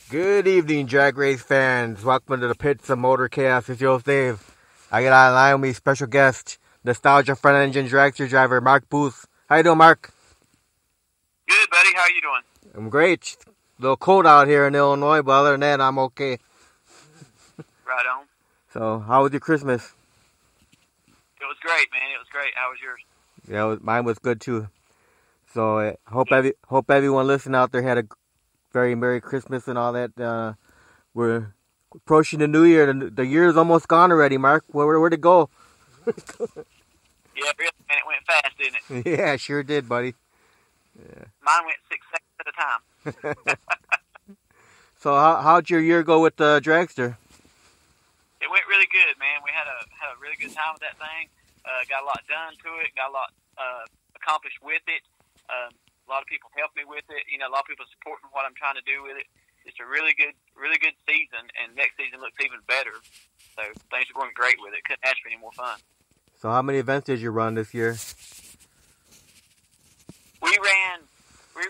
Good evening, drag race fans. Welcome to the pits of Motor Chaos. It's your host, Dave. I got on line with me special guest, nostalgia front engine dragster driver Mark Booth. How you doing, Mark? Good, buddy. How you doing? I'm great. A little cold out here in Illinois, but other than that, I'm okay. Right on. So, how was your Christmas? It was great, man. It was great. How was yours? Yeah, mine was good too. So, I hope everyone listening out there had a very Merry Christmas and all that. We're approaching the new year. The year's almost gone already, Mark. Where'd it go? Yeah, really, man. It went fast, didn't it? Yeah, sure did, buddy. Yeah. Mine went 6 seconds at a time. So how'd your year go with the Dragster? It went really good, man. We had a really good time with that thing. Got a lot done to it. Got a lot accomplished with it. A lot of people helped me with it. You know, a lot of people supporting what I'm trying to do with it. It's a really good season, and next season looks even better. So things are going great with it. Couldn't ask for any more fun. So how many events did you run this year? We ran 2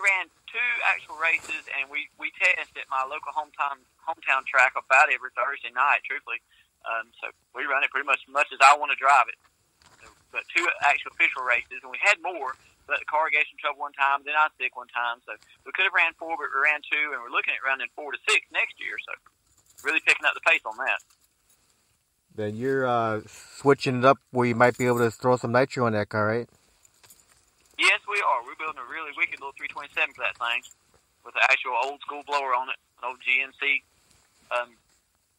actual races, and we test at my local hometown track about every Thursday night, truthfully. So we run it pretty much as I want to drive it. So, but 2 actual official races, and we had more, but the car gave some trouble one time, then I was sick one time. So we could have ran 4, but we ran 2, and we're looking at running 4 to 6 next year. So really picking up the pace on that. Then you're switching it up where you might be able to throw some nitro in that car, right? Yes, we are. We're building a really wicked little 327 for that thing with an actual old school blower on it, an old GNC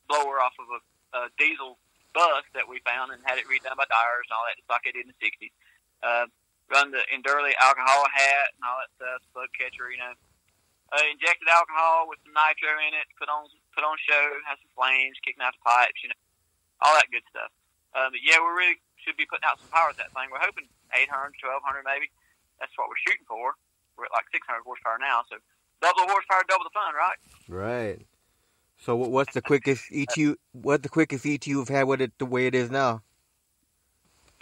blower off of a diesel bus that we found and had it redone by Dyers and all that, just like they did in the 60s. Run the Endurely alcohol hat and all that stuff, slug catcher, you know. Injected alcohol with some nitro in it, put on show, have some flames, kicking out the pipes, you know, all that good stuff. But yeah, we really should be putting out some power with that thing. We're hoping 800, 1200 maybe. That's what we're shooting for. We're at like 600 horsepower now, so double the horsepower, double the fun, right? Right. So what's the quickest ETU? What's the quickest ETU you've had with it the way it is now?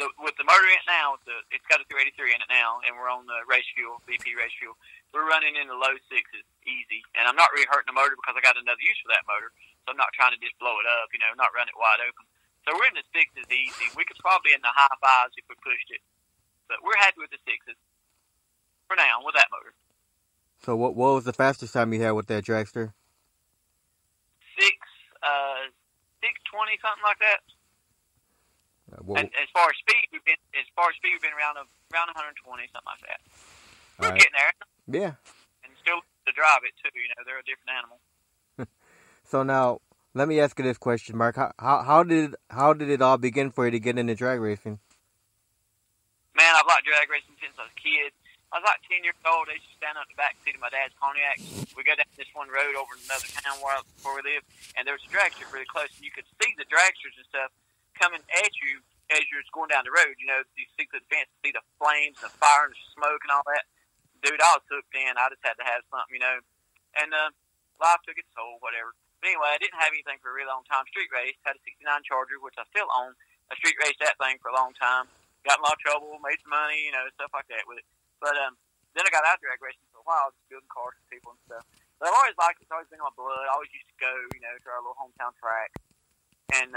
With the motor in it now, it's got a 383 in it now, and we're on the race fuel, BP race fuel. We're running in the low 6s, easy. And I'm not really hurting the motor because I got another use for that motor, so I'm not trying to just blow it up, you know, not run it wide open. So we're in the 6s easy. We could probably in the high 5s if we pushed it, but we're happy with the 6s for now with that motor. So what was the fastest time you had with that Dragster? 620, something like that. And as far as speed, we've been around 120, something like that. We're getting there. Yeah. And still to drive it too. You know, they're a different animal. So now, let me ask you this question, Mark. How did it all begin for you to get into drag racing? Man, I've liked drag racing since I was a kid. I was like 10 years old. I used to stand up in the back seat of my dad's Pontiac. We go down this one road over to another town where we live, and there was a drag strip really close, and you could see the dragsters and stuff coming at you as you're going down the road. You know, you see the fence, see the flames, the fire, and the smoke, and all that. Dude, I was hooked in. I just had to have something, you know. And life took its toll, whatever. But anyway, I didn't have anything for a really long time. Street race, had a 69 Charger, which I still own. I street raced that thing for a long time. Got in a lot of trouble, made some money, you know, stuff like that with it. But then I got out drag racing for a while, just building cars for people and stuff. But I've always liked it. It's always been in my blood. I always used to go, you know, to our little hometown track. And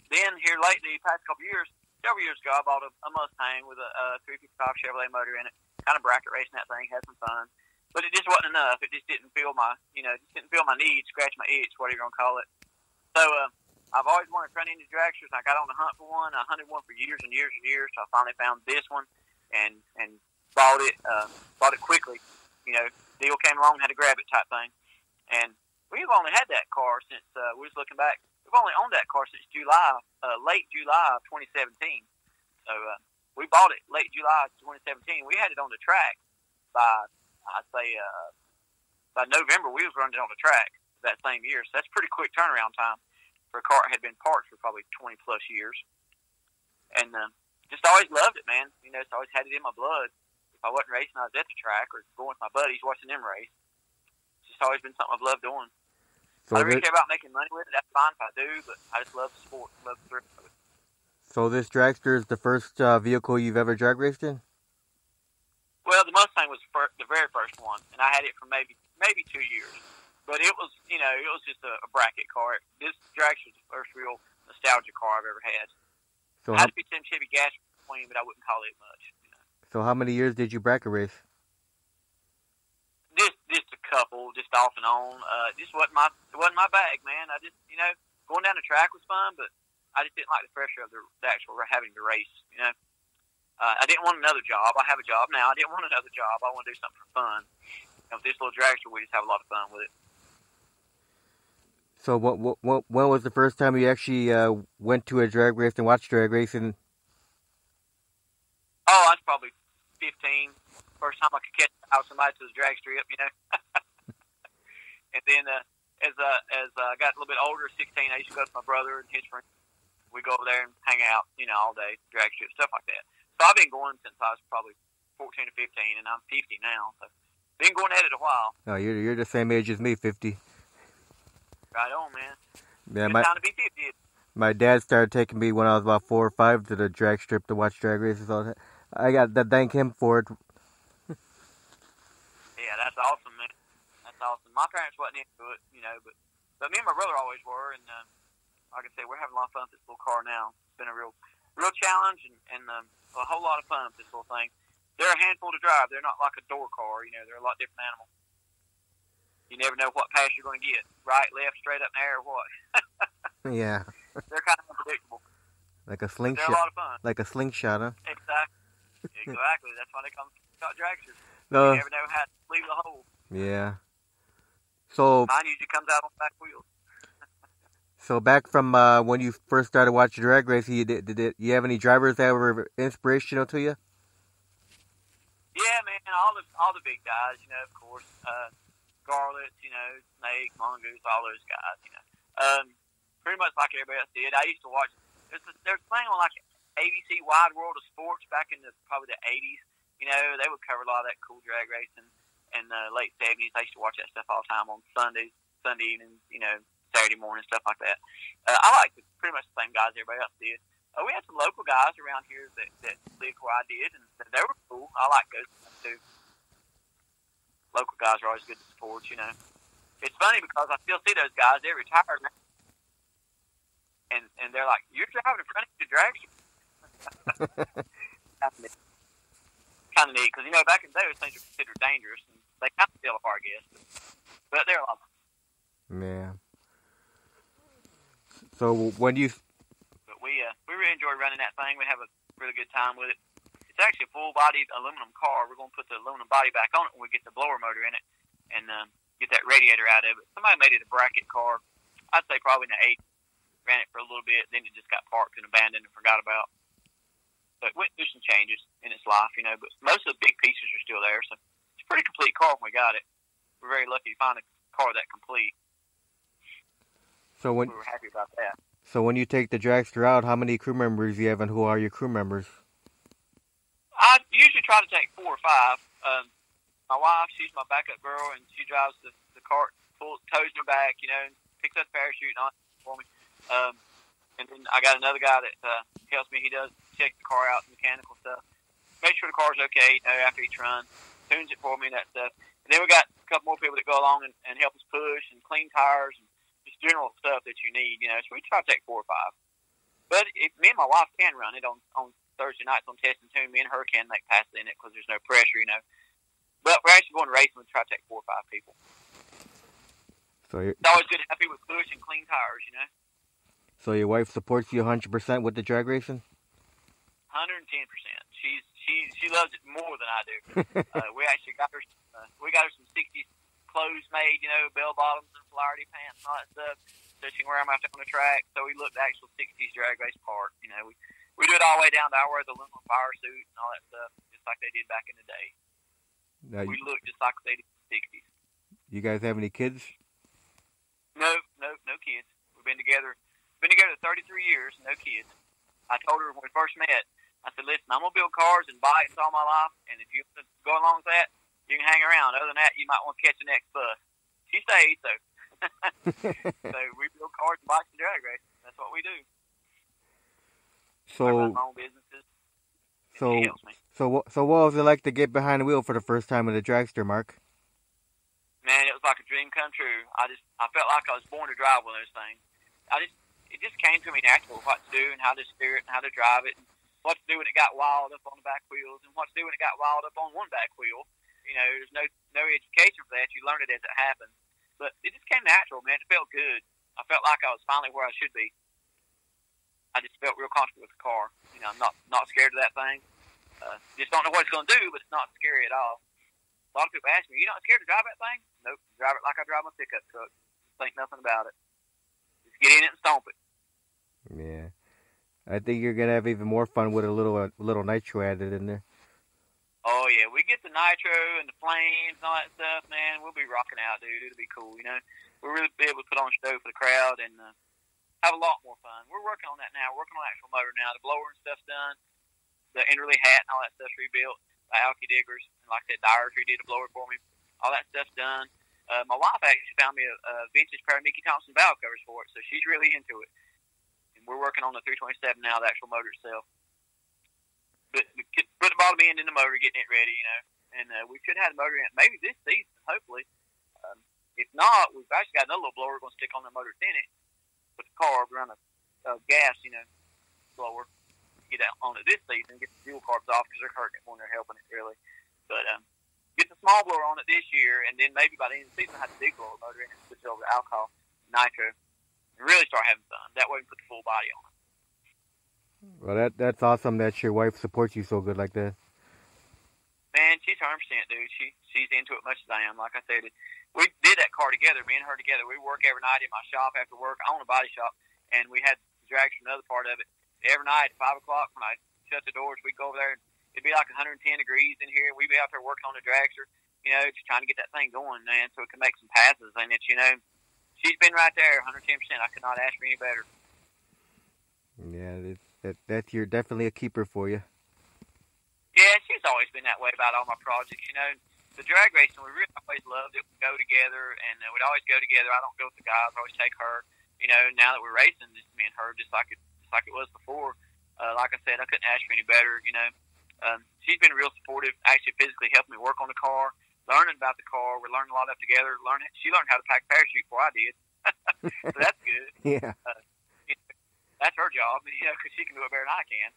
then here lately, past couple years, several years ago, I bought a Mustang with a 355 Chevrolet motor in it. Kind of bracket racing that thing, had some fun. But it just wasn't enough. It just didn't feel my need, scratch my itch, whatever you want to call it. So I've always wanted front engine dragsters. I got on the hunt for one. I hunted one for years and years and years. So I finally found this one and bought it quickly. You know, deal came along, had to grab it type thing. And we've only had that car since, we was looking back, we've only owned that car since late July of 2017. So we bought it late July of 2017. We had it on the track by, I'd say, by November, we was running it on the track that same year. So that's pretty quick turnaround time for a car that had been parked for probably 20 plus years. And just always loved it, man. You know, it's always had it in my blood. If I wasn't racing, I was at the track or going with my buddies watching them race. It's just always been something I've loved doing. So I don't really care about making money with it. That's fine if I do, but I just love the sport, love the thrill of it. So this Dragster is the first vehicle you've ever drag raced in? Well, the Mustang was the very first one, and I had it for maybe 2 years. But it was, you know, it was just a bracket car. This Dragster was the first real nostalgia car I've ever had. So Had to be some Chevy gas between, but I wouldn't call it much. You know. So how many years did you bracket race? Just a couple, just off and on. Just wasn't my bag, man. I just, you know, going down the track was fun, but I just didn't like the pressure of the actual having to race. You know, I didn't want another job. I have a job now. I didn't want another job. I want to do something for fun. And with this little dragster, we just have a lot of fun with it. So when was the first time you actually went to a drag race and watched drag racing? Oh, I was probably 15. First time I could catch out somebody to the drag strip, you know. And then as I got a little bit older, 16, I used to go with my brother and his friends. We go over there and hang out, you know, all day, drag strip, stuff like that. So I've been going since I was probably 14 or 15, and I'm 50 now. So been going at it a while. Oh, you're the same age as me, 50. Right on, man. Yeah, Good time to be 50. My dad started taking me when I was about 4 or 5 to the drag strip to watch drag races. So I got to thank him for it. Yeah, that's awesome, man. That's awesome. My parents wasn't into it, you know, but me and my brother always were, and like I said, we're having a lot of fun with this little car now. It's been a real challenge and a whole lot of fun with this little thing. They're a handful to drive. They're not like a door car, you know. They're a lot different animal. You never know what pass you're going to get. Right, left, straight up in the air, or what. Yeah. They're kind of unpredictable. Like a slingshot. They're a lot of fun. Like a slingshot, huh? Exactly. That's why they come dragsters. No. You never know how to leave the hole. Yeah. So Mine usually comes out on the back wheels. So back from when you first started watching drag racing, did you have any drivers that were inspirational to you? Yeah, man, all the big guys, you know, of course, Garlets, you know, Snake, Mongoose, all those guys, you know. Pretty much like everybody else did. I used to watch. There's playing on like ABC Wide World of Sports back in probably the 80s. You know, they would cover a lot of that cool drag racing in the late 70s. I used to watch that stuff all the time on Sunday evenings, you know, Saturday morning, stuff like that. I liked pretty much the same guys everybody else did. We had some local guys around here that lived where I did, and they were cool. I like those too. Local guys are always good to support, you know. It's funny because I still see those guys. They're retired now. And they're like, you're driving in front of the dragster. Kind of neat, because, you know, back in the day, those things were considered dangerous, and they kind of still are, I guess. But they're a lot of fun. Yeah. So when you... But we really enjoy running that thing. We have a really good time with it. It's actually a full-bodied aluminum car. We're going to put the aluminum body back on it when we get the blower motor in it and get that radiator out of it. Somebody made it a bracket car. I'd say probably in the 80s. Ran it for a little bit, then it just got parked and abandoned and forgot about. But it went through some changes in its life, you know, but most of the big pieces are still there, so it's a pretty complete car when we got it. We're very lucky to find a car that complete. So we were happy about that. So when you take the dragster out, how many crew members do you have, and who are your crew members? I usually try to take 4 or 5. My wife, she's my backup girl, and she drives the cart, tows her back, you know, and picks up the parachute and all that for me. And then I got another guy that helps me. He does check the car out, mechanical stuff, make sure the car's okay, you know, after each run, tunes it for me and that stuff. And then we got a couple more people that go along and help us push and clean tires and just general stuff that you need, you know. So we try to take 4 or 5. But if me and my wife can run it on Thursday nights on test and tune, me and her can make passes in it because there's no pressure, you know. But we're actually going racing. We try to take 4 or 5 people. So it's always good to have people with push and clean tires, you know. So your wife supports you 100% with the drag racing? 110%. She loves it more than I do. We actually got her some 60s clothes made, you know, bell bottoms and Flaherty pants and all that stuff, so she can wear them out there on the track. So we looked at the actual 60s drag race part. You know, we do it all the way down to I wear the aluminum fire suit and all that stuff, just like they did back in the day. We look just like they did in the 60s. You guys have any kids? No kids. We've been together 33 years, no kids. I told her when we first met, I said, listen, I'm going to build cars and bikes all my life, and if you want to go along with that, you can hang around. Other than that, you might want to catch the next bus. She stayed, so. So we build cars and bikes and drag race. That's what we do. So, I run my own businesses. She helps me. So what was it like to get behind the wheel for the first time in the dragster, Mark? Man, it was like a dream come true. I felt like I was born to drive one of those things. It just came to me natural what to do and how to steer it and how to drive it and what to do when it got wild up on the back wheels and what to do when it got wild up on one back wheel. You know, there's no education for that. You learn it as it happens. But it just came natural, man. It felt good. I felt like I was finally where I should be. I just felt real comfortable with the car. You know, I'm not scared of that thing. Just don't know what it's going to do, but it's not scary at all. A lot of people ask me, "You not scared to drive that thing?" Nope. Drive it like I drive my pickup truck. Just think nothing about it. Just get in it and stomp it. Yeah. I think you're going to have even more fun with a little nitro added in there. Oh, yeah. We get the nitro and the flames and all that stuff, man. We'll be rocking out, dude. It'll be cool, you know. We'll really be able to put on a show for the crowd and have a lot more fun. We're working on that now. We're working on the actual motor now. The blower and stuff's done. The interly hat and all that stuff's rebuilt by Alky Diggers. And like I said, Dyers redid the blower for me. All that stuff's done. My wife actually found me a vintage pair of Mickey Thompson valve covers for it, so she's really into it. And we're working on the 327 now, the actual motor itself. But we could put the bottom end in the motor, getting it ready, you know. And we should have the motor in maybe this season, hopefully. If not, we've actually got another little blower we're going to stick on the motor in it with the carb around a gas, you know, blower. Get out on it this season, get the fuel carbs off because they're hurting it when they're helping it really. But get the small blower on it this year, and then maybe by the end of the season, have the big blower motor in it, switch it over to alcohol, nitro, and really start having fun. That way, we can put the full body on it. Well, that's awesome that your wife supports you so good like that. Man, she's 100%, dude. She's into it much as I am. Like I said, we did that car together, me and her together. We work every night in my shop after work. I own a body shop, and we had the Dragster, another part of it. Every night at 5 o'clock when I shut the doors, we'd go over there and it'd be like 110 degrees in here. We'd be out there working on the Dragster, you know, just trying to get that thing going, man, so it can make some passes. And it's, you know, she's been right there, 110%. I could not ask for any better. Yeah, you're definitely a keeper for you. Yeah, she's always been that way about all my projects, you know. The drag racing, we really always loved it. We'd go together, and we'd always go together. I don't go with the guys. I always take her. You know, now that we're racing, just me and her, just like it was before. Like I said, I couldn't ask for any better, you know. She's been real supportive, actually physically helping me work on the car, learning about the car. We're learning a lot of together. She learned how to pack a parachute before I did. So that's good. Yeah. That's her job, you know, because she can do it better than I can.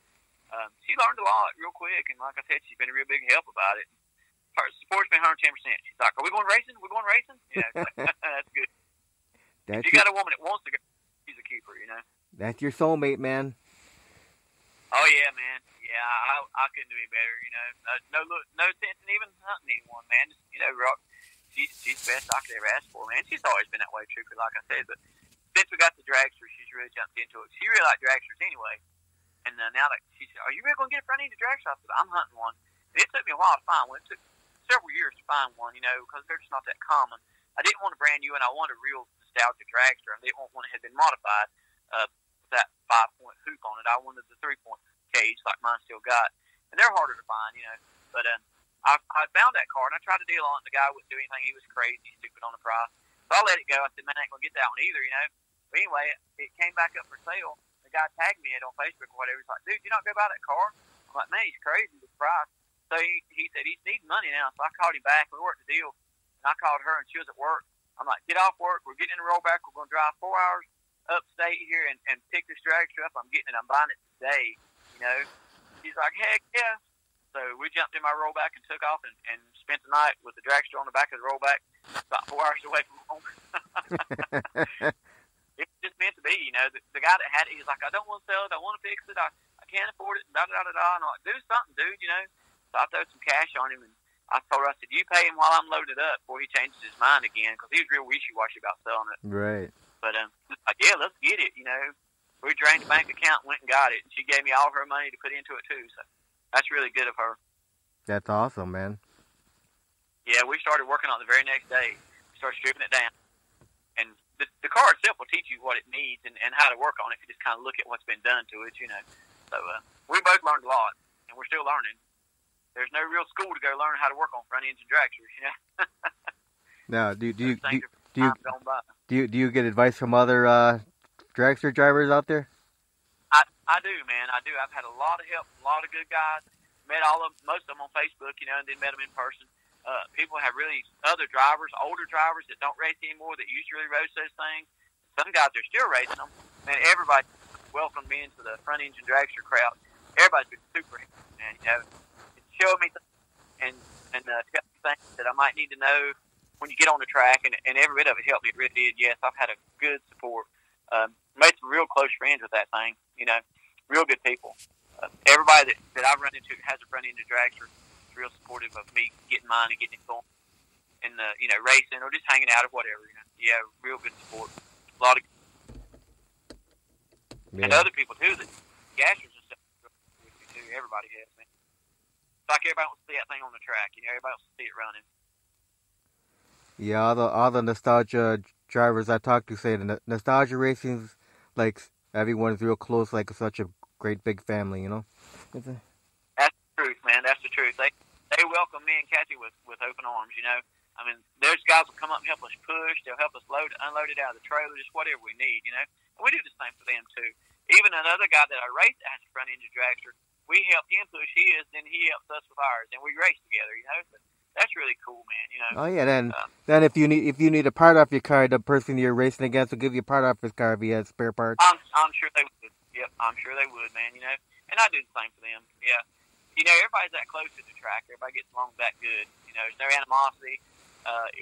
She learned a lot real quick, and like I said, she's been a real big help about it. Her support's been 110%. She's like, "Are we going racing? We're going racing?" Yeah, that's good. If you got a woman that wants to go, she's a keeper, you know. That's your soulmate, man. Oh yeah, man. Yeah, I couldn't do any better, you know. No sense in even hunting anyone, man. Just, you know, she's the best I could ever ask for, man. She's always been that way, truthfully, like I said. But since we got the Dragster, she's really jumped into it. She really liked Dragsters anyway. And now that she said, "Are you really going to get a front end Dragster?" I said, "I'm hunting one." And it took me a while to find one. It took several years to find one, you know, because they're just not that common. I didn't want a brand new, and I wanted a real nostalgic Dragster. I didn't want one that had been modified with that 5-point hoop on it. I wanted the 3-point cage like mine still got. And they're harder to find, you know. But I found that car, and I tried to deal on it. The guy wouldn't do anything. He was crazy, stupid on the price. So I let it go. I said, "Man, I ain't going to get that one either," you know. But anyway, it came back up for sale. The guy tagged me it on Facebook or whatever. He's like, "Dude, you not go buy that car?" I'm like, "Man, he's crazy with the price." So he said he's needing money now. So I called him back. We worked the deal. And I called her, and she was at work. I'm like, "Get off work. We're getting in the rollback. We're going to drive 4 hours upstate here and pick this Dragster up. I'm getting it. I'm buying it today." You know? She's like, "Heck yeah." So we jumped in my rollback and took off and spent the night with the Dragster on the back of the rollback, about 4 hours away from home. It's just meant to be, you know. The guy that had it, he was like, "I don't want to sell it. I want to fix it. I can't afford it." And da-da-da-da-da. And I'm like, "Do something, dude, you know." So I threw some cash on him, and I told her, I said, "You pay him while I'm loaded up," before he changes his mind again, because he was real wishy-washy about selling it. Right. But, like, yeah, let's get it, you know. We drained the bank account and went and got it, and she gave me all her money to put into it, too. So that's really good of her. That's awesome, man. Yeah, we started working on it the very next day. We started stripping it down. And the car itself will teach you what it needs and how to work on it. You just kind of look at what's been done to it, you know. So we both learned a lot, and we're still learning. There's no real school to go learn how to work on front ends and Dragsters, you know. Now, do you get advice from other Dragster drivers out there? I do, man. I do. I've had a lot of help, a lot of good guys. Met most of them on Facebook, you know, and then met them in person. People have really other drivers, older drivers that don't race anymore that used to really race those things. Some guys are still racing them. Man, everybody welcomed me into the front engine dragster crowd. Everybody's been super happy, man. You know, it showed me and tell me things that I might need to know when you get on the track, and every bit of it helped me. It really did. Yes, I've had a good support. Made some real close friends with that thing. You know, real good people. Everybody that I've run into has a front engine dragster is real supportive of me getting mine and getting it going, and you know, racing or just hanging out or whatever. You know, yeah, real good support. A lot of and other people too. That gassers and stuff with me too. Everybody has, man. It's like everybody wants to see that thing on the track. You know, everybody wants to see it running. Yeah, all the nostalgia drivers I talked to say the nostalgia racing's like everyone's real close, like such a great big family, you know. That's the truth, man. That's the truth. They welcome me and Kathy with open arms. You know, I mean, there's guys will come up and help us push. They'll help us unload it out of the trailer, just whatever we need. You know, and we do the same for them too. Even another guy that I race that has a front engine dragster, we help him push his, then he helps us with ours, and we race together. You know. So, that's really cool, man. You know. Oh yeah, then if you need a part off your car, the person you're racing against will give you a part off his car if he has spare parts. I'm sure they would. Yep, I'm sure they would, man. You know, and I do the same for them. Yeah, you know, everybody's that close to the track. Everybody gets along that good. You know, there's no animosity.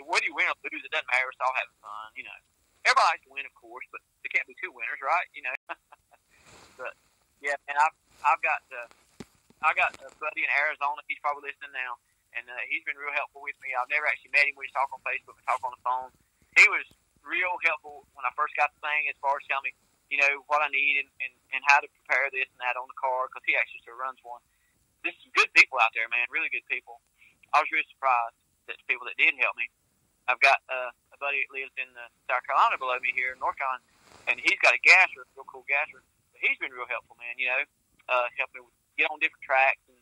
Whether you win or lose, it doesn't matter. It's all having fun. You know, everybody likes to win, of course, but there can't be two winners, right? You know. But yeah, and I've got a buddy in Arizona. He's probably listening now. And he's been real helpful with me. I've never actually met him. We just talk on Facebook and talk on the phone. He was real helpful when I first got the thing as far as telling me, you know, what I need and how to prepare this and that on the car because he actually still runs one. There's some good people out there, man, really good people. I was really surprised that the people that did help me. I've got a buddy that lives in South Carolina below me here in North Carolina, and he's got a gasser, a real cool gasser. But he's been real helpful, man, you know, helping me get on different tracks and,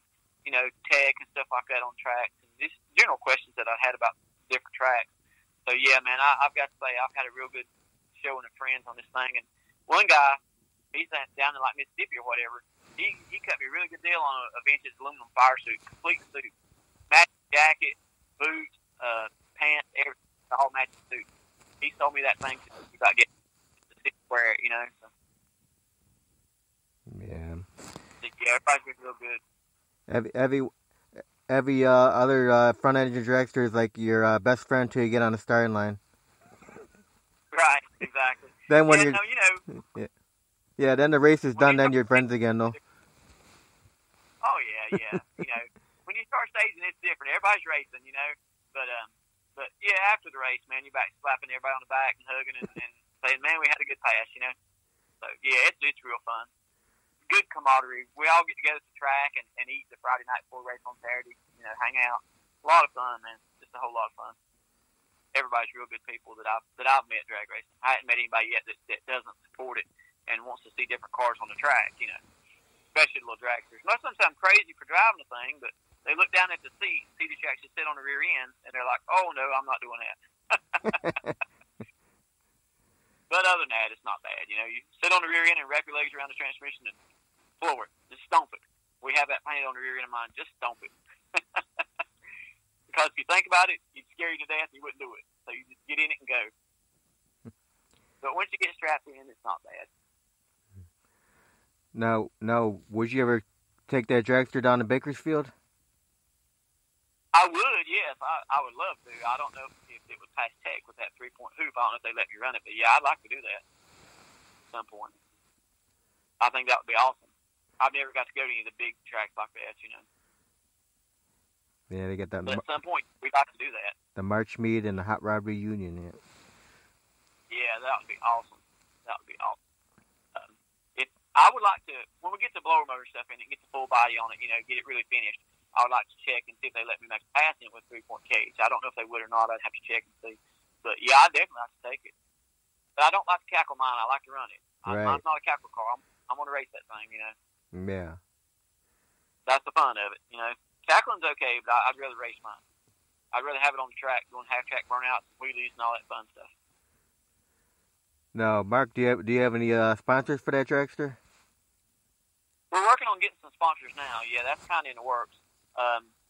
you know, tech and stuff like that on tracks, and just general questions that I had about different tracks. So yeah, man, I've got to say I've had a real good showing of friends on this thing. And one guy, he's down in like Mississippi or whatever. He cut me a really good deal on a vintage aluminum fire suit, complete suit, matching jacket, boots, pants, everything, all matching suit. He sold me that thing about getting to wear it, you know. So. Yeah. Yeah, everybody's been real good. Every other front engine dragster is like your best friend till you get on the starting line. Right, exactly. Then when you know, yeah, then the race is done. Then you're friends again, though. Oh yeah. You know, when you start staging, it's different. Everybody's racing, you know. But yeah, after the race, man, you're back slapping everybody on the back and hugging and saying, "Man, we had a good pass," you know. So yeah, it's real fun. Good camaraderie. We all get together at the track and eat the Friday night before race on Saturday. You know, hang out. A lot of fun, man. Just a whole lot of fun. Everybody's real good people that I've met drag racing. I haven't met anybody yet that doesn't support it and wants to see different cars on the track. You know, especially the little dragsters. Most of them sound crazy for driving the thing, but they look down at the seat, see that you actually sit on the rear end, and they're like, "Oh no, I'm not doing that." But other than that, it's not bad. You know, you sit on the rear end and wrap your legs around the transmission and floor it. Just stomp it. We have that painted on the rear end of mine. Just stomp it. Because if you think about it, you'd scare you to death. You wouldn't do it. So you just get in it and go. But once you get strapped in, it's not bad. Now, would you ever take that dragster down to Bakersfield? I would, yes. I would love to. I don't know if it would pass tech with that 3-point hoop. I don't know if they let me run it, but yeah, I'd like to do that at some point. I think that would be awesome. I've never got to go to any of the big tracks like that, you know. Yeah, they get that. But at some point, we'd like to do that. The March Meet and the Hot Rod Reunion, yeah. Yeah, that would be awesome. That would be awesome. I would like to, when we get the blower motor stuff in it, get the full body on it, you know, get it really finished, I would like to check and see if they let me make a pass in it with 3-point cage. I don't know if they would or not. I'd have to check and see. But, yeah, I'd definitely like to take it. But I don't like to cackle mine. I like to run it. Right. Mine's not a cackle car. I'm going to race that thing, you know. Yeah. That's the fun of it, you know. Cackling's okay, but I'd rather race mine. I'd rather have it on the track, doing half-track burnouts, wheelies, and all that fun stuff. Now, Mark, do you have any sponsors for that dragster? We're working on getting some sponsors now. Yeah, that's kind of in the works.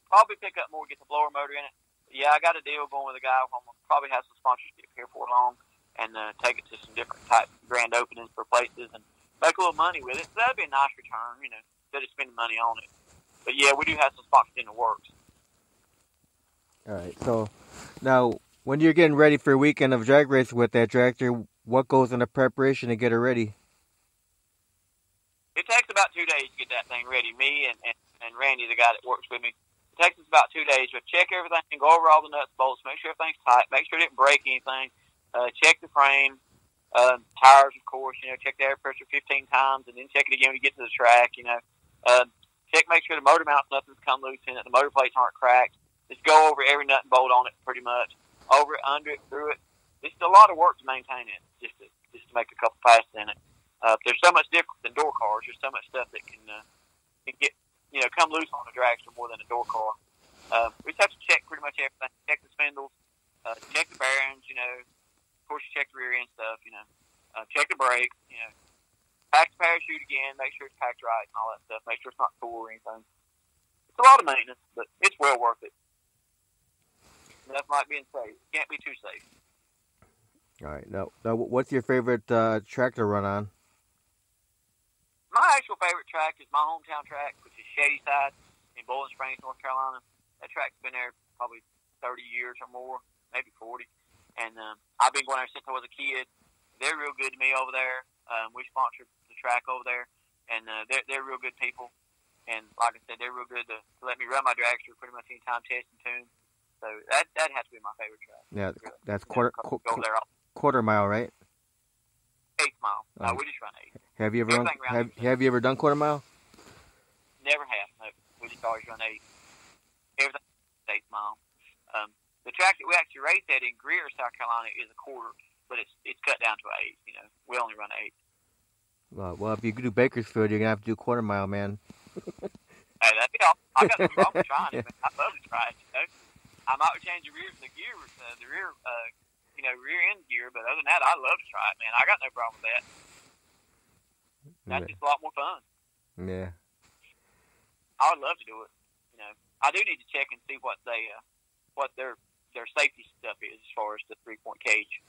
Probably pick up more, get the blower motor in it. Yeah, I got a deal going with a guy. I'm gonna probably have some sponsorship here for long, and take it to some different type grand openings for places and make a little money with it. So that'd be a nice return, instead of spending money on it. But yeah, we do have some spots in the works. All right. So now, when you're getting ready for a weekend of drag racing with that dragster, what goes into preparation to get it ready? It takes about 2 days to get that thing ready. Me and Randy, the guy that works with me, it takes us about 2 days. We'll check everything, go over all the nuts, bolts, make sure everything's tight, make sure it didn't break anything, check the frame, tires, of course, check the air pressure 15 times, and then check it again when you get to the track, check, make sure the motor mounts, nothing's come loose in it, the motor plates aren't cracked. Just go over every nut and bolt on it pretty much, over it, under it, through it. It's a lot of work to maintain it, just to make a couple passes in it. There's so much different than door cars. There's so much stuff that can get, come loose on a dragster more than a door car. We just have to check pretty much everything. Check the spindles, check the bearings, of course you check the rear end stuff, check the brakes, pack the parachute again, make sure it's packed right and all that stuff. Make sure it's not full or anything. It's a lot of maintenance, but it's well worth it. Nothing like being safe. It can't be too safe. All right. Now what's your favorite track to run on? My actual favorite track is my hometown track, which is Shady Side in Bowling Springs, North Carolina. That track's been there probably 30 years or more, maybe 40. And I've been going there since I was a kid. They're real good to me over there. We sponsored the track over there, and they're real good people. And like I said, they're real good to let me run my dragster pretty much anytime, test and tune. So that has to be my favorite track. Yeah, really. That's go there quarter mile, right? 8 mile. No, we just run 8. Have you ever done quarter mile? Never have. No, we just always run 8. Everything is 8 mile. The track that we actually race at in Greer, South Carolina, is a quarter, but it's cut down to 8. We only run 8. Well, if you do Bakersfield, you're gonna have to do quarter mile, man. Hey, that'd be awesome. I got no problem trying it. Man. I love to try it. I might change the rear end gear, but other than that, I love to try it, man. I got no problem with that. That's just a lot more fun. Yeah. I would love to do it. I do need to check and see what their safety stuff is as far as the 3-point cage.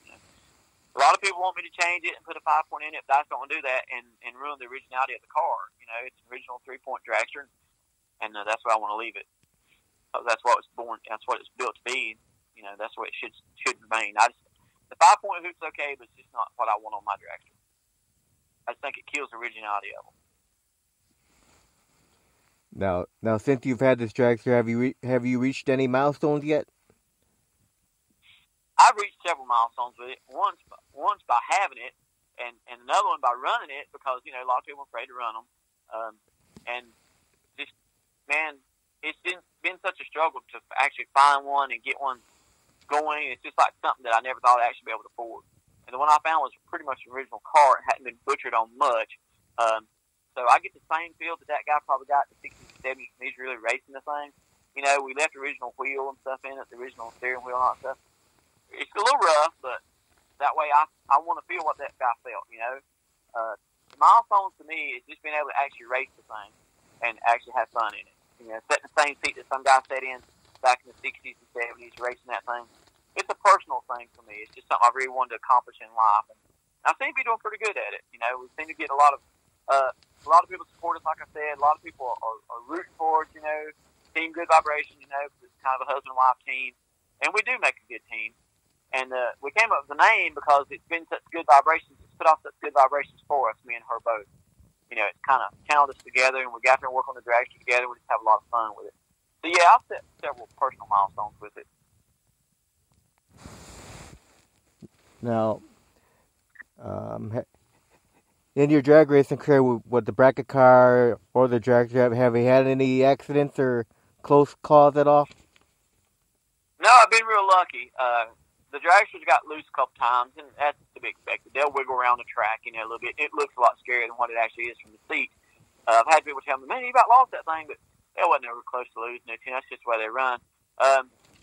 A lot of people want me to change it and put a 5-point in it, but I just don't want to do that and ruin the originality of the car. It's an original 3-point dragster, and that's why I want to leave it. That's what it's born. That's what it's built to be. That's what it should remain. The 5-point hoop's okay, but it's just not what I want on my dragster. I just think it kills the originality of them. Now, since you've had this dragster, have you reached any milestones yet? I've reached several milestones with it. Once by having it, and another one by running it, because a lot of people are afraid to run them. And just, man, it's been such a struggle to actually find one and get one going. It's just like something that I never thought I'd actually be able to afford. And the one I found was pretty much an original car. It hadn't been butchered on much. So I get the same feel that guy probably got in the 60s and 70s when he's really racing the thing. We left the original wheel and stuff in it, the original steering wheel and all that stuff. It's a little rough, but that way I want to feel what that guy felt, The milestones to me is just being able to actually race the thing and actually have fun in it. Set in the same seat that some guy sat in back in the 60s and 70s racing that thing. It's a personal thing for me. It's just something I really wanted to accomplish in life. And I seem to be doing pretty good at it. We seem to get a lot of people support us, like I said. A lot of people are rooting for us, Team Good Vibration, because it's kind of a husband-wife team. And we do make a good team. And we came up with the name because it's been such good vibrations. It's put off such good vibrations for us, me and her both. It's kind of channeled us together, and we got there and work on the dragster together. We just have a lot of fun with it. So, yeah, I've set several personal milestones with it. Now, in your drag racing career, with the bracket car or the dragster, have you had any accidents or close calls at all? No, I've been real lucky. The dragsters got loose a couple times, and that's to be expected. They'll wiggle around the track, a little bit. It looks a lot scarier than what it actually is from the seat. I've had people tell me, man, you about lost that thing, but they wasn't ever close to losing it. That's just the way they run.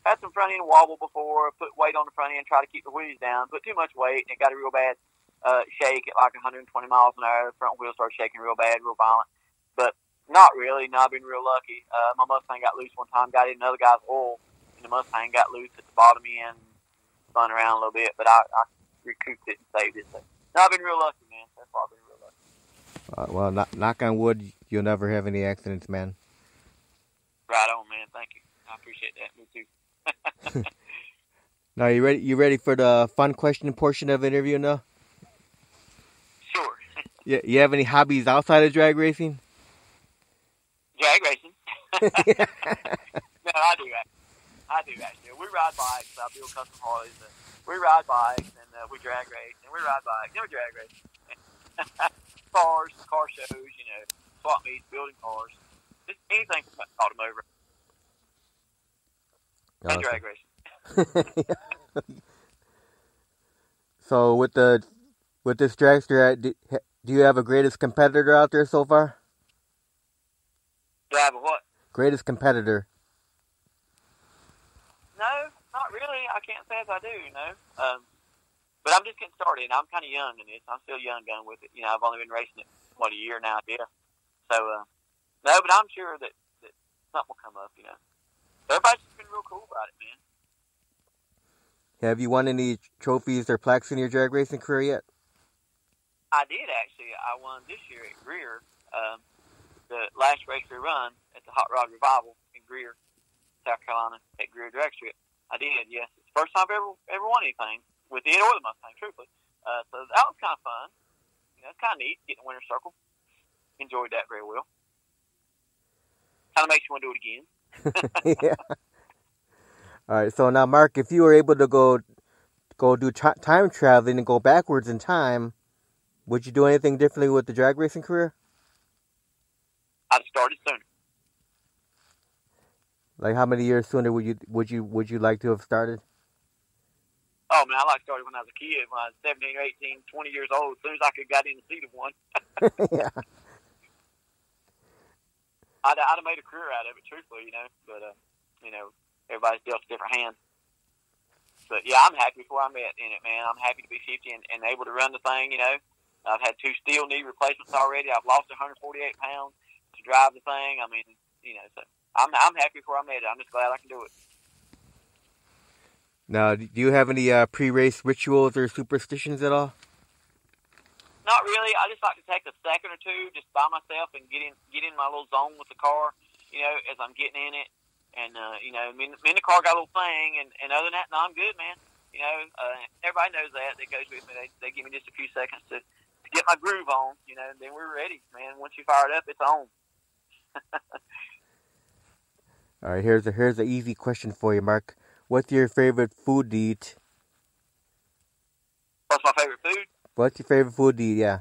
Had some front end wobble before, put weight on the front end, try to keep the wheels down, put too much weight, and it got a real bad shake at like 120 miles an hour. The front wheel started shaking real bad, real violent. But not really. No, I've been real lucky. My Mustang got loose one time, got in another guy's oil, and the Mustang got loose at the bottom end, spun around a little bit, but I recouped it and saved it. So, no, I've been real lucky, man. That's why I've been real lucky. Well, knock on wood, you'll never have any accidents, man. Right on, man. Thank you. I appreciate that. Me too. Now, you ready for the fun question portion of the interview now? Sure. You have any hobbies outside of drag racing? Drag racing? No, I do actually. We ride bikes. I build custom Harleys. We ride bikes, and we drag race, and we ride bikes, and we drag race. Cars, car shows, swap meets, building cars. Just anything from automotive. And drag racing. So with this dragster, do you have a greatest competitor out there so far? Do I have a what? Greatest competitor. No, not really. I can't say if I do, but I'm just getting started. I'm kind of young in this. I'm still young gun with it. I've only been racing it, a year now, yeah. So, no, but I'm sure that something will come up, Everybody's just been real cool about it, man. Have you won any trophies or plaques in your drag racing career yet? I did, actually. I won this year at Greer, the last race we run at the Hot Rod Revival in Greer, South Carolina, at Greer Dragster. I did, yes. It's the first time I've ever won anything with it or the Mustang, truthfully. So that was kind of fun. It's kind of neat, getting the winner's circle. Enjoyed that very well. Kind of makes you want to do it again. Yeah. All right. So now, Mark, if you were able to go do time traveling and go backwards in time, would you do anything differently with the drag racing career? I'd started sooner. Like how many years sooner would you like to have started? Oh man, I started when I was a kid, when I was 17 or 18, 20 years old. As soon as I could got in the seat of one. Yeah. I'd have made a career out of it, truthfully, but everybody's dealt a different hand. But yeah, I'm happy before I met in it, man. I'm happy to be 50 and able to run the thing, I've had 2 steel knee replacements already. I've lost 148 pounds to drive the thing. I mean, so I'm happy before I met it. I'm just glad I can do it. Now, do you have any pre-race rituals or superstitions at all? Not really. I just like to take a second or two just by myself and get in my little zone with the car, as I'm getting in it. And, me and the car got a little thing. And other than that, no, I'm good, man. Everybody knows that goes with me. They give me just a few seconds to get my groove on, and then we're ready, man. Once you fire it up, it's on. All right, here's an easy question for you, Mark. What's your favorite food to eat? What's my favorite food? What's your favorite food to eat, yeah.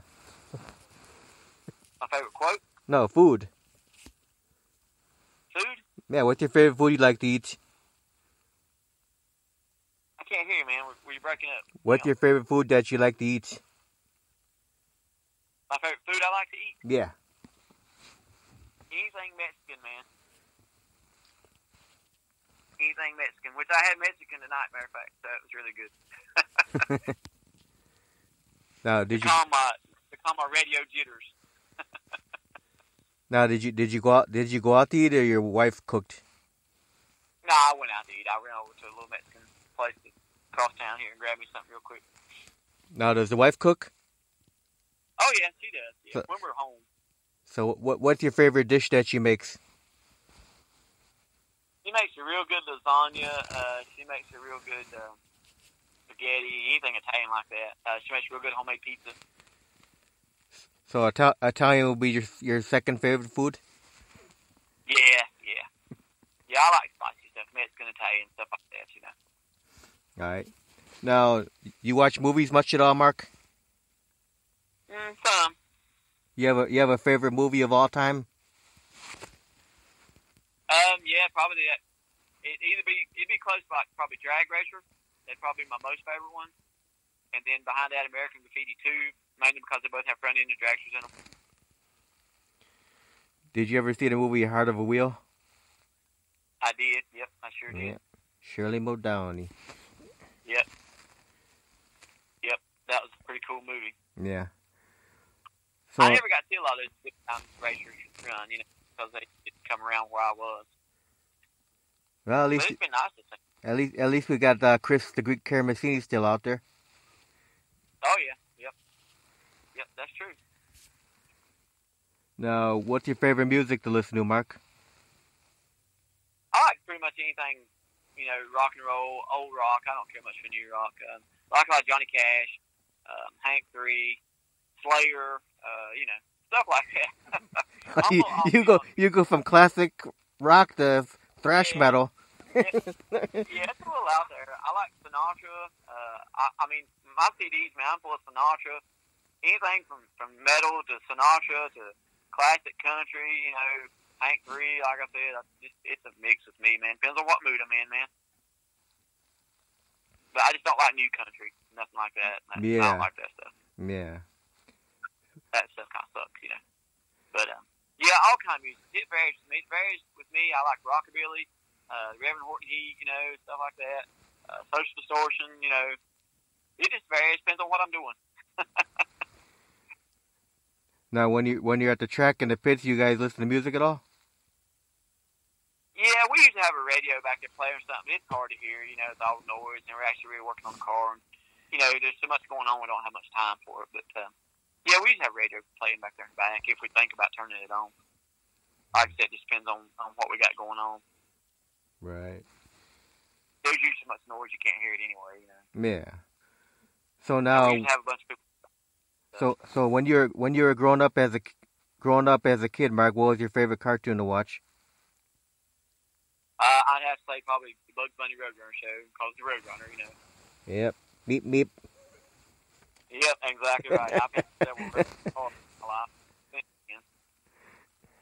My favorite quote? No, food. Food? Yeah, what's your favorite food you like to eat? I can't hear you, man. Were you breaking up? What's your favorite food that you like to eat? My favorite food I like to eat? Yeah. Anything Mexican, man. Anything Mexican, which I had Mexican tonight, matter of fact, so it was really good. Now, did you calm my radio jitters? Now, did you go out to eat, or your wife cooked? No, I went out to eat. I ran over to a little Mexican place across town here and grabbed me something real quick. Now, does the wife cook? Oh yeah, she does. Yeah, when we're home. So, what's your favorite dish that she makes? She makes a real good lasagna. She makes a real good spaghetti, anything Italian like that. She makes real good homemade pizza. So Italian will be your second favorite food? Yeah. Yeah, I like spicy stuff, Mexican, Italian, stuff like that, All right. Now, you watch movies much at all, Mark? Some. You have a favorite movie of all time? Yeah, probably that. It'd be close by probably Drag Racer. That'd probably be my most favorite one. And then behind that, American Graffiti 2, mainly because they both have front-ended dragsters in them. Did you ever see the movie Heart of a Wheel? I did. Yep, I sure did. Yeah. Shirley Muldowney. Yep. That was a pretty cool movie. Yeah. So, I never got to see a lot of those big time racers run, because they didn't come around where I was. Well, But it's been nice to see. at least we got Chris the Greek Karamasini still out there. Oh yeah, yep, that's true. Now, what's your favorite music to listen to, Mark? I like pretty much anything, rock and roll, old rock. I don't care much for new rock. I like a lot of Johnny Cash, Hank 3, Slayer, stuff like that. You go from classic rock to thrash metal. Yeah, it's a little out there. I like Sinatra. I mean, my CDs, man, I'm full of Sinatra. Anything from metal to Sinatra to classic country, Hank 3, like I said, it's a mix with me, man. Depends on what mood I'm in, man. But I just don't like new country, nothing like that. Yeah. I don't like that stuff. Yeah. That stuff kind of sucks, But yeah, all kind of music. It varies with me. It varies with me. I like rockabilly, Reverend Horton Heat, stuff like that. Social Distortion, It just varies. Depends on what I'm doing. Now, when you're at the track and the pits, you guys listen to music at all? Yeah, we usually have a radio back there playing something. It's hard to hear, it's all noise, and we're actually really working on the car. And, there's so much going on, we don't have much time for it. But, yeah, we usually have radio playing back there in the back if we think about turning it on. Like I said, it just depends on what we got going on. Right. There's usually so much noise you can't hear it anyway, Yeah. So now, we usually have a bunch of people. So when you were growing up as a kid, Mark, what was your favorite cartoon to watch? I'd have to say probably the Bugs Bunny Roadrunner show, called the Roadrunner, Yep. Meep meep. Yep, exactly right. I've had several Roadrunners in my life since then.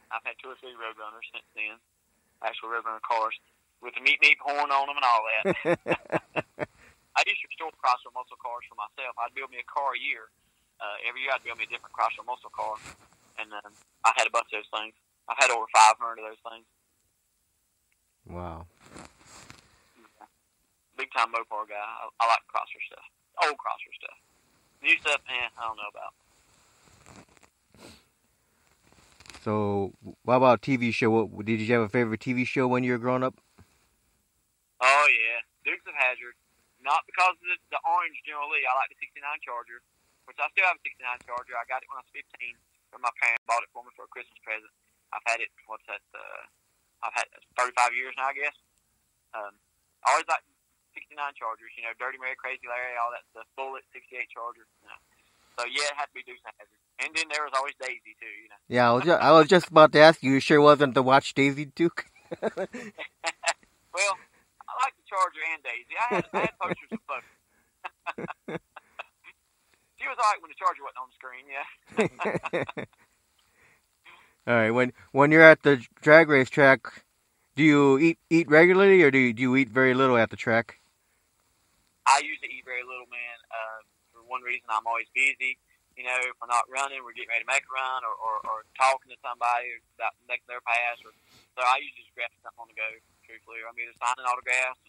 I've had 2 or 3 Roadrunners since then. Actual Roadrunner cars with the meep meep horn on them and all that. I used to restore Chrysler muscle cars for myself. I'd build me a car a year. Every year I'd build me a different Chrysler muscle car, and I had a bunch of those things. I've had over 500 of those things. Wow. Yeah. Big time Mopar guy. I like Chrysler stuff. Old Chrysler stuff. New stuff, I don't know about. So, what about TV show? Did you have a favorite TV show when you were growing up? Oh yeah, Dukes of Hazzard. Not because of the orange General Lee. I like the '69 Charger, which I still have a '69 Charger. I got it when I was 15 when my parents bought it for me for a Christmas present. I've had it. I've had it 35 years now, I guess. I always liked '69 Chargers. Dirty Mary, Crazy Larry, all that stuff. Bullet '68 Charger. So yeah, it had to be Dukes of Hazzard. And then there was always Daisy too. Yeah, I was just about to ask you. You sure wasn't to watch Daisy Duke? Well, I like the Charger and Daisy. I had posters of both. She was alright when the Charger wasn't on the screen. Yeah. All right. When you're at the drag race track, do you eat regularly, or do you eat very little at the track? I usually eat very little, man. For one reason, I'm always busy. If we're not running, we're getting ready to make a run, or talking to somebody about making their pass. So I usually just grab something on the go, truthfully. I'm either signing autographs,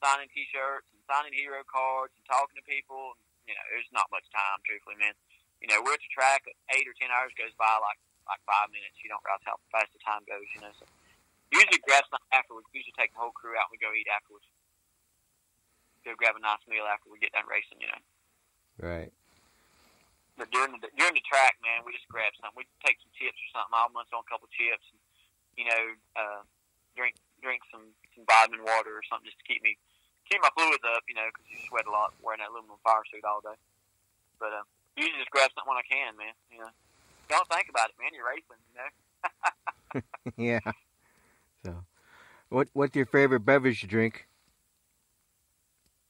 signing T-shirts, and signing hero cards, and talking to people. And, there's not much time, truthfully, man. We're at the track, 8 or 10 hours goes by like 5 minutes. You don't realize how fast the time goes, So usually grab something afterwards. Usually take the whole crew out and we go eat afterwards. Go grab a nice meal after we get done racing, Right. But during the track, man, we just grab something. We take some chips or something. I'll munch on a couple of chips, and, drink some vitamin water or something just to keep my fluids up, because you sweat a lot wearing that aluminum fire suit all day. But usually just grab something when I can, man. Don't think about it, man. You're racing, Yeah. So, what's your favorite beverage to drink?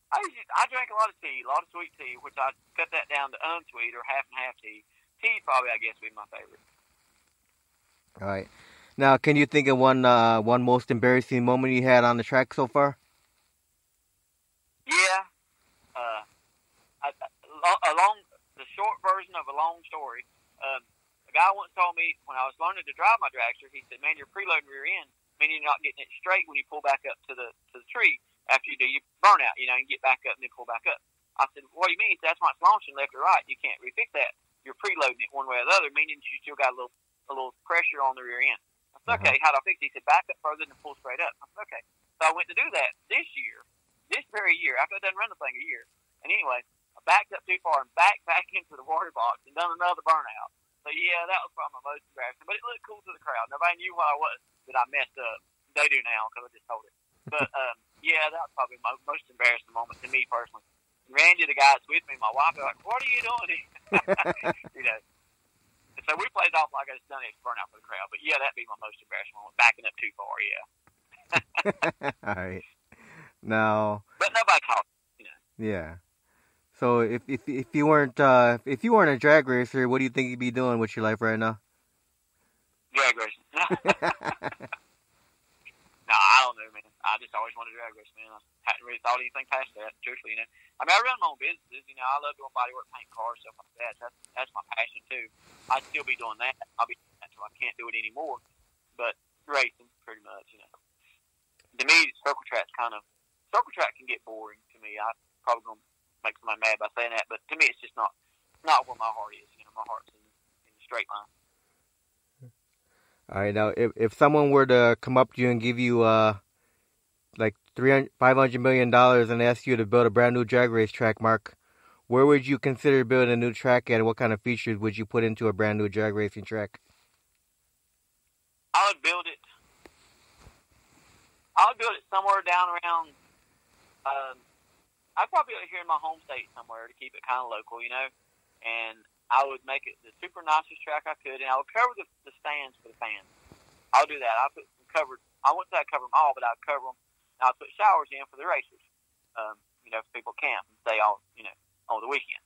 I drink a lot of tea, a lot of sweet tea, which I cut that down to unsweet or half and half tea. Tea probably, I guess, would be my favorite. All right. Now, can you think of one most embarrassing moment you had on the track so far? Yeah. The short version of a long story. A guy once told me when I was learning to drive my dragster, he said, "Man, you're preloading rear end, meaning you're not getting it straight when you pull back up to the tree. After you do your burnout, and get back up and then pull back up." I said, "What do you mean?" He said, "That's why it's launching left or right. You can't refix that. You're preloading it one way or the other, meaning you still got a little pressure on the rear end." I said, "Okay, how do I fix it?" He said, "Back up further and pull straight up." I said, "Okay." So I went to do that this very year, after I'd done run the thing a year. And anyway, I backed up too far and backed back into the water box and done another burnout. So yeah, that was probably my most embarrassing. But it looked cool to the crowd. Nobody knew what I was, that I messed up. They do now because I just told it. But yeah, that was probably my most embarrassing moment to me personally. Randy, the guys with me, my wife, they're like, "What are you doing?" You know. And so we played off like I just done it burnout for the crowd. But yeah, that'd be my most embarrassing moment. Backing up too far, yeah. All right. Now. But nobody caught it, you know. Yeah. So if you weren't a drag racer, what do you think you'd be doing with your life right now? Drag racing. No, I don't know, man. I just always wanted to drag race, man. I hadn't really thought anything past that, truthfully, you know. I mean, I run my own businesses, you know. I love doing body work, paint cars, stuff like that. That's my passion, too. I'd still be doing that. I'll be doing that until I can't do it anymore. But racing, pretty much, you know. To me, circle track can get boring to me. I'm probably going to make somebody mad by saying that, but to me, it's just not where my heart is. You know, my heart's in the straight line. All right, now if someone were to come up to you and give you like $500 million and ask you to build a brand new drag race track, Mark, where would you consider building a new track at, and what kind of features would you put into a brand new drag racing track? I would build it somewhere down around. I'd probably do it here in my home state somewhere to keep it kind of local, you know, and I would make it the super nicest track I could, and I would cover the stands for the fans. I'll do that. I'll put some covered. I wouldn't say I'd cover them all, but I'd cover them. And I'll put showers in for the racers. You know, for people camp and stay on, you know, on the weekend.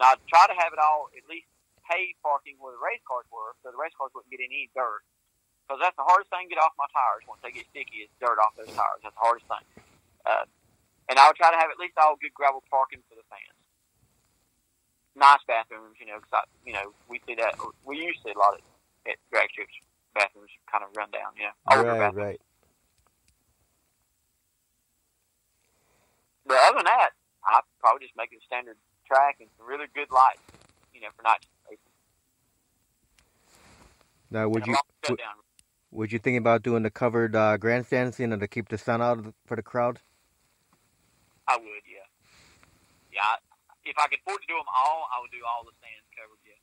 Now I'd try to have it all at least paved parking where the race cars were, so the race cars wouldn't get any dirt. Because that's the hardest thing to get off my tires once they get sticky is dirt off those tires. That's the hardest thing. And I would try to have at least all good gravel parking for the fans. Nice bathrooms, you know, because we see that. We used to see a lot at drag strips. Bathrooms kind of run down, you know. Older bathrooms. Right. But other than that, I'd probably just make it a standard track and some really good lights, you know, for night racing. Now, would you think about doing the covered grandstands, you know, to keep the sun out for the crowd? I would, yeah. Yeah, if I could afford to do them all, I would do all the stands covered, yeah.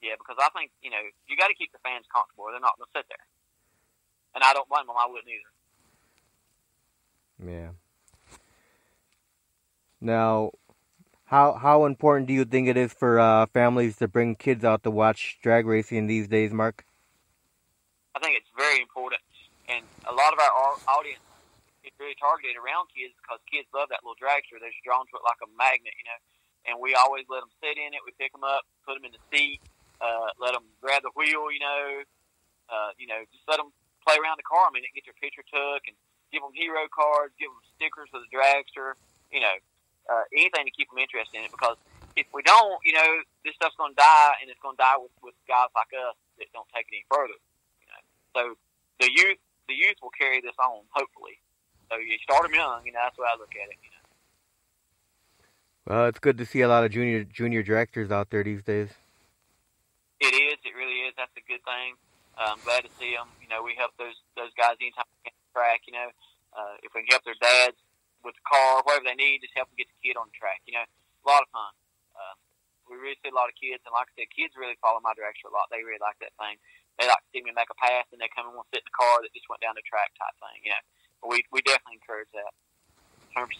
Yeah, because I think, you know, you got to keep the fans comfortable. They're not going to sit there. And I don't blame them. I wouldn't either. Yeah. Now, how important do you think it is for families to bring kids out to watch drag racing these days, Mark? I think it's very important. And a lot of our audience is really targeted around kids because kids love that little dragster. They're just drawn to it like a magnet, you know. And we always let them sit in it. We pick them up, put them in the seat, let them grab the wheel, you know, just let them play around the car a minute, get their picture took, and give them hero cards, give them stickers of the dragster, you know, anything to keep them interested in it. Because if we don't, you know, this stuff's going to die, and it's going to die with guys like us that don't take it any further. You know, so the youth will carry this on, hopefully. So you start them young, you know. That's the way I look at it. You know. Well, it's good to see a lot of junior dragsters out there these days. It is. It really is. That's a good thing. I'm glad to see them. You know, we help those guys anytime we can track. You know, if we can help their dads with the car, whatever they need, just help them get the kid on the track. You know, a lot of fun. We really see a lot of kids, and like I said, kids really follow my dragster a lot. They really like that thing. They like to see me make a pass, and they come and want to sit in the car that just went down the track type thing. You know, but we definitely encourage that. 100%.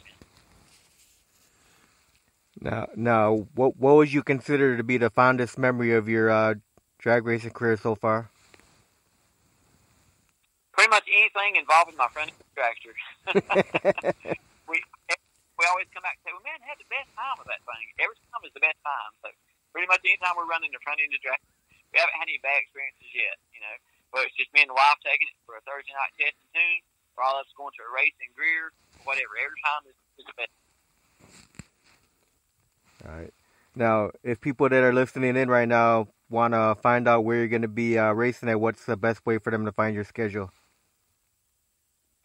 Now, what would you consider to be the fondest memory of your drag racing career so far? Pretty much anything involving my friend dragster. we always come back and say, "Well, man, I had the best time with that thing. Every time is the best time." So pretty much anytime we're running the front end of the dragster, we haven't had any bad experiences yet. You know, but it's just me and the wife taking it for a Thursday night test and tune, or all of us going to a race in Greer, or whatever. Every time is the best. All right. Now, if people that are listening in right now want to find out where you're going to be racing at, what's the best way for them to find your schedule?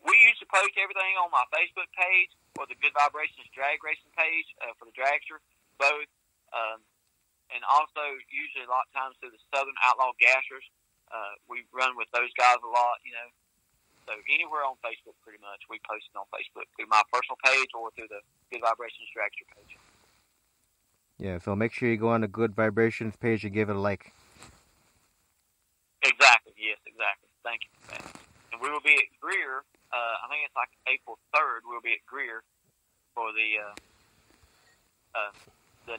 We used to post everything on my Facebook page or the Good Vibrations drag racing page for the dragster, both. And also, usually a lot of times through the Southern Outlaw Gassers. We run with those guys a lot, you know. So anywhere on Facebook, pretty much, we post it on Facebook through my personal page or through the Good Vibrations Dragster page. Yeah, so make sure you go on the Good Vibrations page and give it a like. Exactly. Yes, exactly. Thank you for that. And we will be at Greer. I think it's like April 3rd. We'll be at Greer for the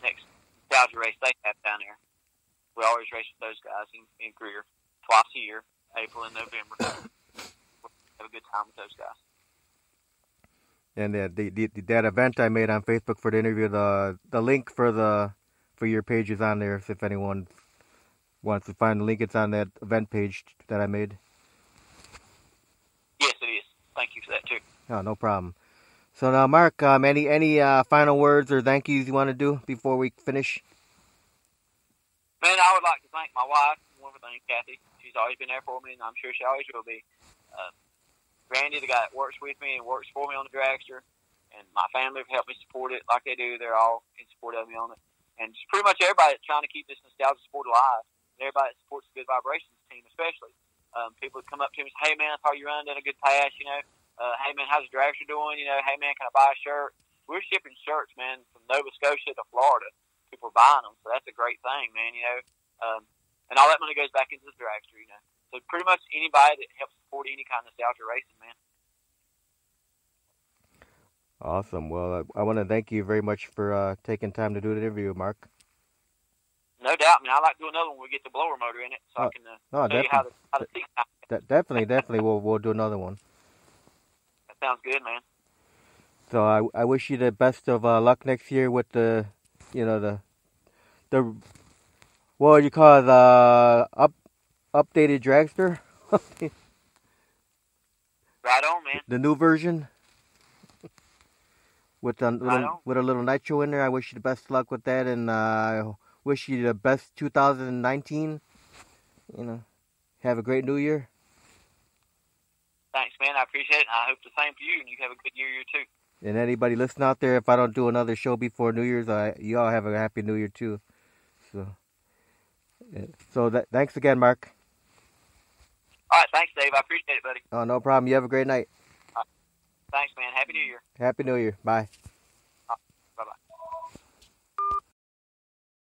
next nostalgia race they have down there. We always race with those guys in Greer twice a year, April and November. We'll have a good time with those guys. And that event I made on Facebook for the interview, the link for your page is on there. So if anyone wants to find the link, it's on that event page that I made. Yes, it is. Thank you for that too. Oh, no problem. So now, Mark, any final words or thank yous you want to do before we finish? Man, I would like to thank my wife, one of things, Kathy. She's always been there for me, and I'm sure she always will be. Randy, the guy that works with me and works for me on the Dragster, and my family have helped me support it like they do. They're all in support of me on it. And just pretty much everybody that's trying to keep this nostalgia sport alive, and everybody that supports the Good Vibrations team especially. People that come up to me and say, hey, man, I thought you were running a good pass, hey, man, how's the Dragster doing? Hey, man, can I buy a shirt? We're shipping shirts, man, from Nova Scotia to Florida. People are buying them, so that's a great thing, man, and all that money goes back into the Dragster, So pretty much anybody that helps support any kind of nostalgia racing, man. Awesome. Well, I want to thank you very much for taking time to do the interview, Mark. No doubt. I'd like to do another one when we get the blower motor in it, so I can show you how to see it. Definitely, we'll do another one. That sounds good, man. So I wish you the best of luck next year with the what would you call it, updated Dragster? Right on, man. The new version with a little nitro in there. I wish you the best luck with that, and I wish you the best 2019. Have a great New Year. Thanks, man. I appreciate it. And I hope the same for you, and you have a good year too. And anybody listening out there, if I don't do another show before New Year's, you all have a happy New Year too. So thanks again, Mark. All right, thanks, Dave. I appreciate it, buddy. Oh, no problem. You have a great night. Thanks, man. Happy New Year. Happy New Year. Bye.